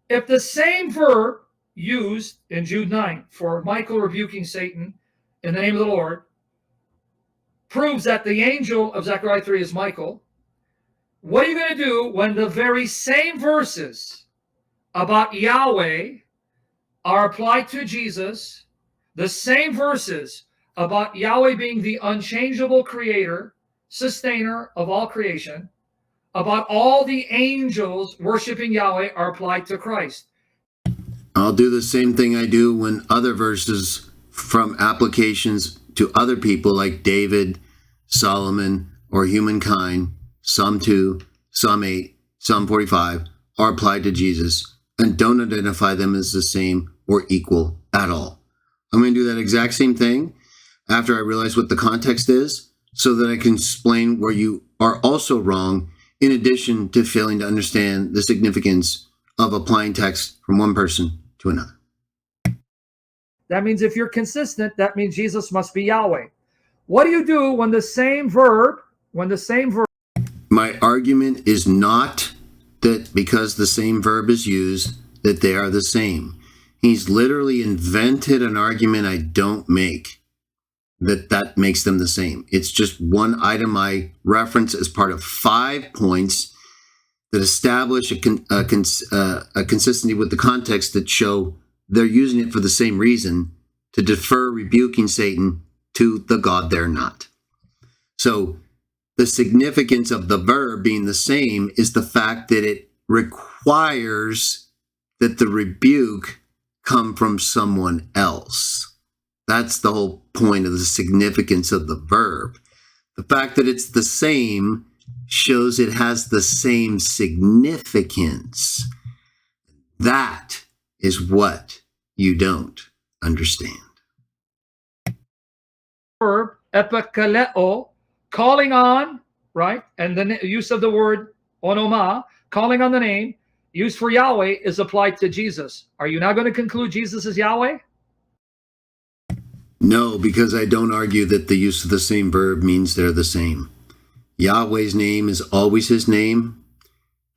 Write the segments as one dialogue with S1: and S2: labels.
S1: If the same verb used in Jude 9 for Michael rebuking Satan in the name of the Lord proves that the angel of Zechariah 3 is Michael, what are you going to do when the very same verses about Yahweh are applied to Jesus, the same verses about Yahweh being the unchangeable creator, sustainer of all creation, about all the angels worshiping Yahweh are applied to Christ?
S2: I'll do the same thing I do when other verses from applications to other people like David, Solomon, or humankind, Psalm 2, Psalm 8, Psalm 45, are applied to Jesus and don't identify them as the same or equal at all. I'm going to do that exact same thing after I realize what the context is so that I can explain where you are also wrong, in addition to failing to understand the significance of applying text from one person to another.
S1: That means if you're consistent, that means Jesus must be Yahweh. What do you do when the same verb,
S2: My argument is not that because the same verb is used, that they are the same. He's literally invented an argument I don't make, that makes them the same. It's just one item I reference as part of 5 points that establish a consistency with the context that show they're using it for the same reason, to defer rebuking Satan to the God they're not. So the significance of the verb being the same is the fact that it requires that the rebuke come from someone else. That's the whole point of the significance of the verb. The fact that it's the same shows it has the same significance. That is what you don't understand.
S1: verb, epikaleo, calling on, right? And the use of the word onoma, calling on the name, used for Yahweh, is applied to Jesus. Are you now going to conclude Jesus is Yahweh?
S2: No, because I don't argue that the use of the same verb means they're the same. Yahweh's name is always his name.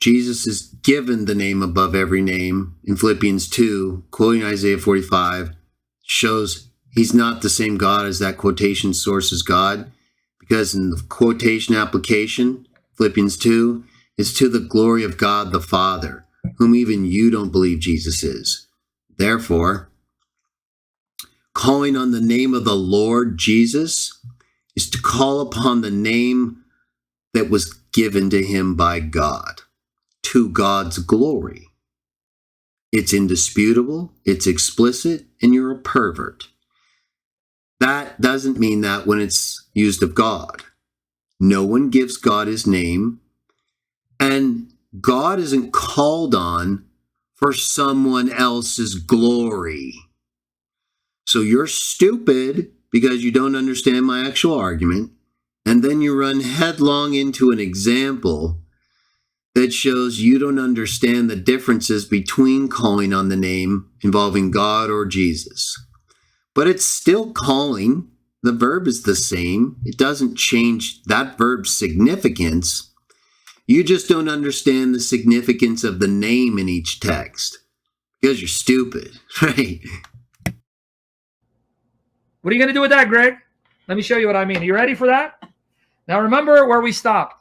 S2: Jesus is given the name above every name. In Philippians 2, quoting Isaiah 45, shows he's not the same God as that quotation source is God, because in the quotation application, Philippians 2, it's to the glory of God the Father, whom even you don't believe Jesus is. Therefore, calling on the name of the Lord Jesus is to call upon the name that was given to him by God, to God's glory. It's indisputable, it's explicit, and you're a pervert. That doesn't mean that when it's used of God. No one gives God his name, and God isn't called on for someone else's glory. So you're stupid because you don't understand my actual argument, and then you run headlong into an example that shows you don't understand the differences between calling on the name involving God or Jesus. But it's still calling. The verb is the same. It doesn't change that verb's significance. You just don't understand the significance of the name in each text because you're stupid, right?
S1: What are you going to do with that, Greg? Let me show you what I mean. Are you ready for that? Now remember where we stopped.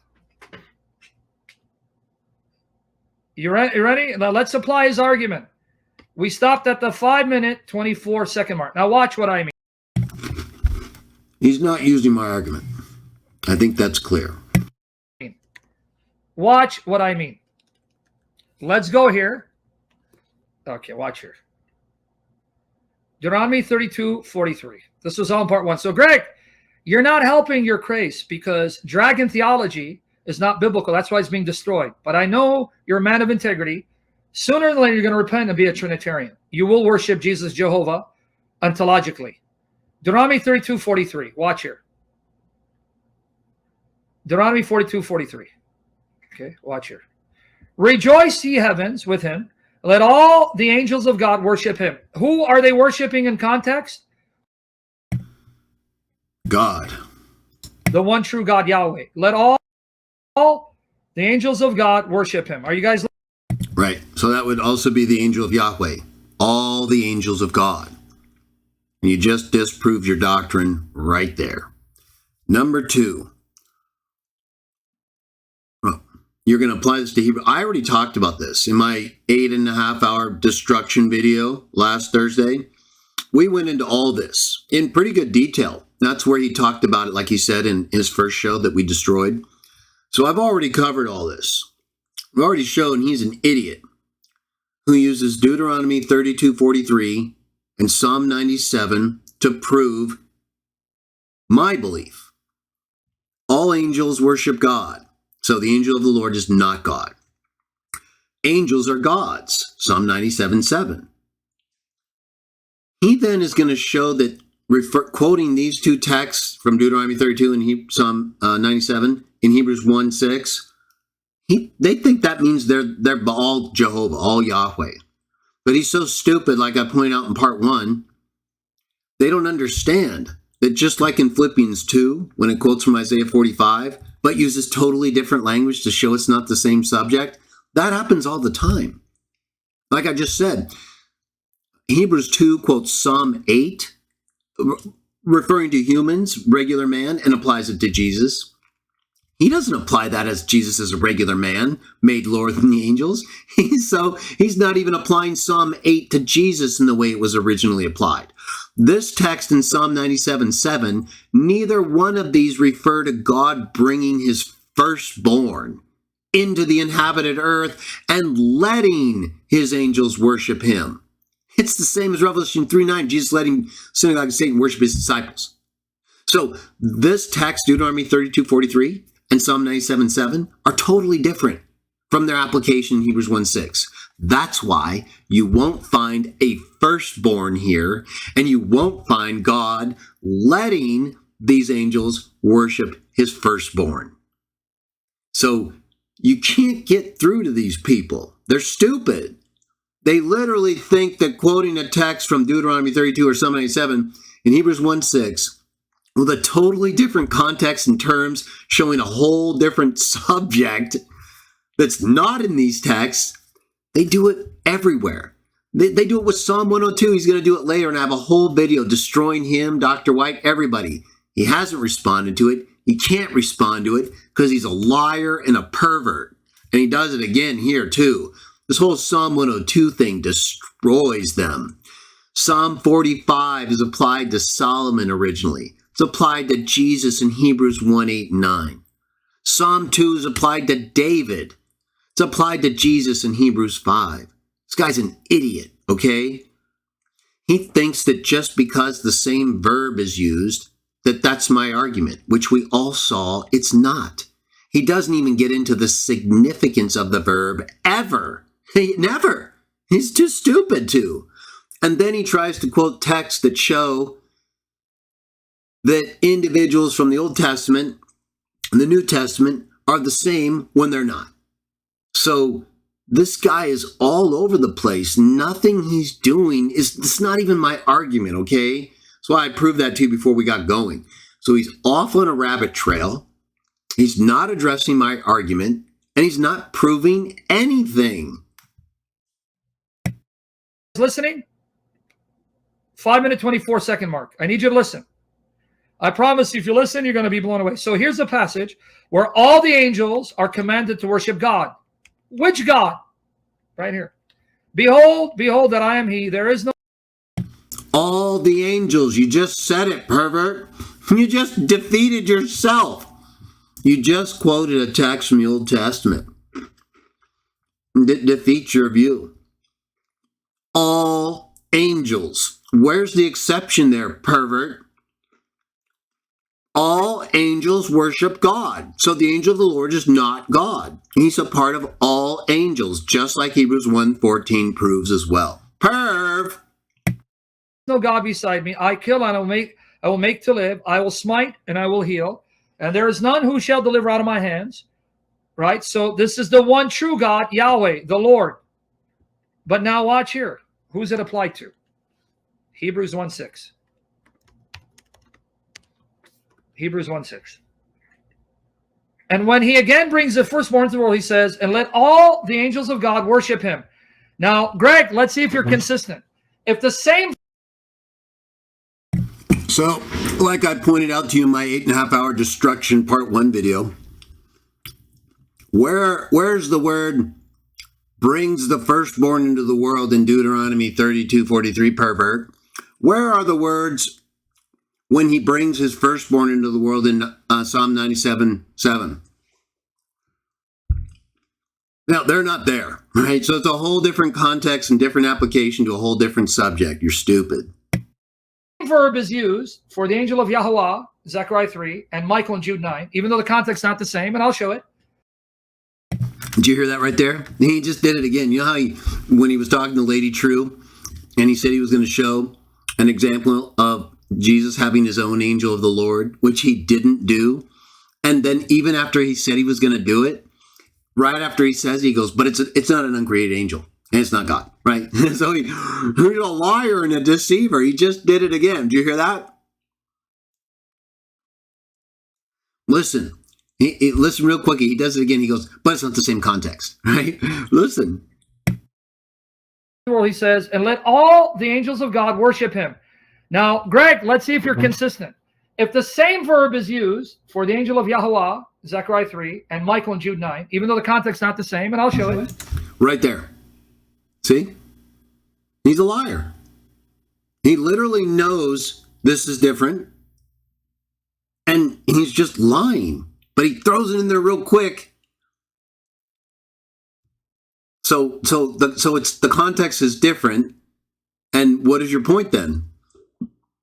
S1: You ready? Now let's apply his argument. We stopped at the 5-minute, 24-second mark. Now watch what I mean.
S2: He's not using my argument. I think that's clear.
S1: Watch what I mean. Let's go here. Okay, watch here. Deuteronomy 32:43. This was all in part 1. So, Greg, you're not helping your case because dragon theology is not biblical. That's why it's being destroyed. But I know you're a man of integrity. Sooner than later, you're going to repent and be a Trinitarian. You will worship Jesus, Jehovah, ontologically. Deuteronomy 32:43. Watch here. Deuteronomy 42:43. Okay, watch here. Rejoice, ye heavens, with him. Let all the angels of God worship him. Who are they worshiping in context?
S2: God.
S1: The one true God, Yahweh. Let all the angels of God worship him. Are you guys?
S2: Right. So that would also be the angel of Yahweh, all the angels of God. And you just disproved your doctrine right there. Number 2, you're going to apply this to Hebrew. I already talked about this in my 8.5-hour destruction video last Thursday. We went into all this in pretty good detail. That's where he talked about it, like he said in his first show that we destroyed. So I've already covered all this. I've already shown he's an idiot who uses Deuteronomy 32:43 and Psalm 97 to prove my belief. All angels worship God. So the angel of the Lord is not God. Angels are gods. Psalm 97:7. He then is going to show that quoting these two texts from Deuteronomy 32 and Psalm 97 in Hebrews 1:6, they think that means they're all Jehovah, all Yahweh. But he's so stupid, like I pointed out in part 1, they don't understand that just like in Philippians 2, when it quotes from Isaiah 45, but uses totally different language to show it's not the same subject, that happens all the time. Like I just said, Hebrews 2 quotes Psalm 8, referring to humans, regular man, and applies it to Jesus. He doesn't apply that as Jesus is a regular man, made lower than the angels. So he's not even applying Psalm 8 to Jesus in the way it was originally applied. This text in Psalm 97:7, neither one of these refer to God bringing his firstborn into the inhabited earth and letting his angels worship him. It's the same as Revelation 3:9, Jesus letting synagogue of Satan worship his disciples. So this text, Deuteronomy 32:43 and Psalm 97:7, are totally different from their application in Hebrews 1:6. That's why you won't find a firstborn here, and you won't find God letting these angels worship his firstborn. So you can't get through to these people. They're stupid. They literally think that quoting a text from Deuteronomy 32 or Psalm 97 in Hebrews 1:6 with a totally different context and terms, showing a whole different subject that's not in these texts, they do it everywhere. They do it with Psalm 102. He's going to do it later and have a whole video destroying him, Dr. White, everybody. He hasn't responded to it. He can't respond to it because he's a liar and a pervert. And he does it again here too. This whole Psalm 102 thing destroys them. Psalm 45 is applied to Solomon originally. It's applied to Jesus in Hebrews 1:8-9. Psalm 2 is applied to David. It's applied to Jesus in Hebrews 5. This guy's an idiot, okay? He thinks that just because the same verb is used, that's my argument, which we all saw it's not. He doesn't even get into the significance of the verb ever. Never. He's too stupid to. And then he tries to quote texts that show that individuals from the Old Testament and the New Testament are the same when they're not. So this guy is all over the place. Nothing he's doing it's not even my argument, okay? That's why I proved that to you before we got going. So he's off on a rabbit trail. He's not addressing my argument, and he's not proving anything.
S1: Listening? 5-minute, 24-second mark. I need you to listen. I promise you, if you listen, you're going to be blown away. So here's a passage where all the angels are commanded to worship God. Which God? Right here. Behold, behold that I am he. There is no...
S2: All the angels. You just said it, pervert. You just defeated yourself. You just quoted a text from the Old Testament. That defeats your view. All angels. Where's the exception there, pervert? All angels worship God. So the angel of the Lord is not God. He's a part of all angels, just like Hebrews 1:14 proves as well. Perv!
S1: No God beside me. I kill and I will make to live. I will smite and I will heal. And there is none who shall deliver out of my hands. Right? So this is the one true God, Yahweh, the Lord. But now watch here. Who's it applied to? Hebrews 1:6. Hebrews 1:6. And when he again brings the firstborn to the world, he says, and let all the angels of God worship him. Now, Greg, let's see if you're consistent. If the same...
S2: So, like I pointed out to you in my 8.5-hour destruction part 1 video, where's the word brings the firstborn into the world in Deuteronomy 32:43, pervert? Where are the words when he brings his firstborn into the world in Psalm 97:7? Now, they're not there, right? So it's a whole different context and different application to a whole different subject. You're stupid.
S1: Verb is used for the angel of YHWH, Zechariah 3, and Michael in Jude 9, even though the context's not the same, and I'll show it.
S2: Did you hear that right there? He just did it again. You know how when he was talking to Lady True, and he said he was going to show an example of Jesus having his own angel of the Lord, which he didn't do. And then even after he said he was going to do it, right after he says, he goes, but it's not an uncreated angel, and it's not God, right? So he's a liar and a deceiver. He just did it again. Do you hear that? Listen. Listen real quick. He does it again. He goes, but it's not the same context, right? Listen.
S1: Well, he says, and let all the angels of God worship him. Now, Greg, let's see if you're consistent. If the same verb is used for the angel of YHWH, Zechariah 3, and Michael in Jude 9, even though the context's not the same, and I'll show it.
S2: Right there. See? He's a liar. He literally knows this is different, and he's just lying. But he throws it in there real quick. So it's the context is different. And what is your point then?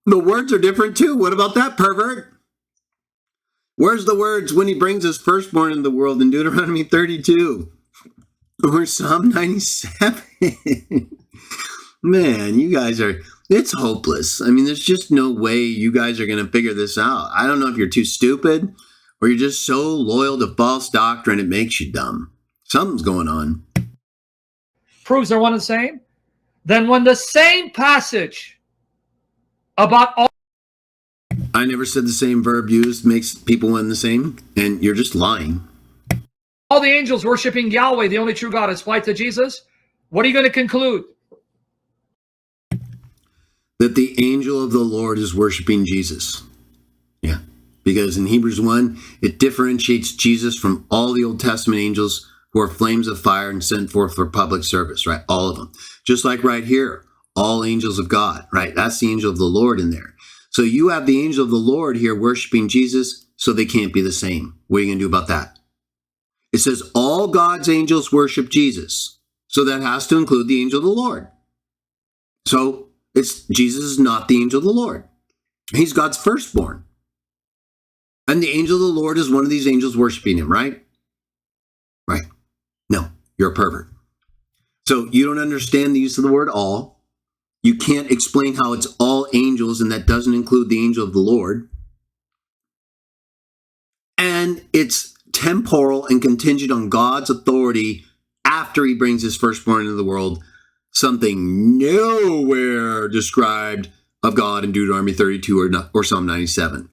S2: The words are different too. What about that, pervert? Where's the words when he brings his firstborn into the world in Deuteronomy 32 or Psalm 97? Man, you guys are, it's hopeless. I mean, there's just no way you guys are going to figure this out. I don't know if you're too stupid or you're just so loyal to false doctrine it makes you dumb. Something's going on.
S1: Proves they're one and the same. Then when the same passage about all...
S2: I never said the same verb used makes people one and the same, and you're just lying.
S1: All the angels worshiping Yahweh, the only true God, is applied to Jesus. What are you going to conclude?
S2: That the angel of the Lord is worshiping Jesus. Yeah. Because in Hebrews 1, it differentiates Jesus from all the Old Testament angels who are flames of fire and sent forth for public service, right? All of them. Just like right here, all angels of God, right? That's the angel of the Lord in there. So you have the angel of the Lord here worshiping Jesus, so they can't be the same. What are you going to do about that? It says all God's angels worship Jesus. So that has to include the angel of the Lord. So Jesus is not the angel of the Lord. He's God's firstborn. And the angel of the Lord is one of these angels worshiping him, right? Right. No, you're a pervert. So you don't understand the use of the word all. You can't explain how it's all angels, and that doesn't include the angel of the Lord. And it's temporal and contingent on God's authority after he brings his firstborn into the world, something nowhere described of God in Deuteronomy 32 or Psalm 97.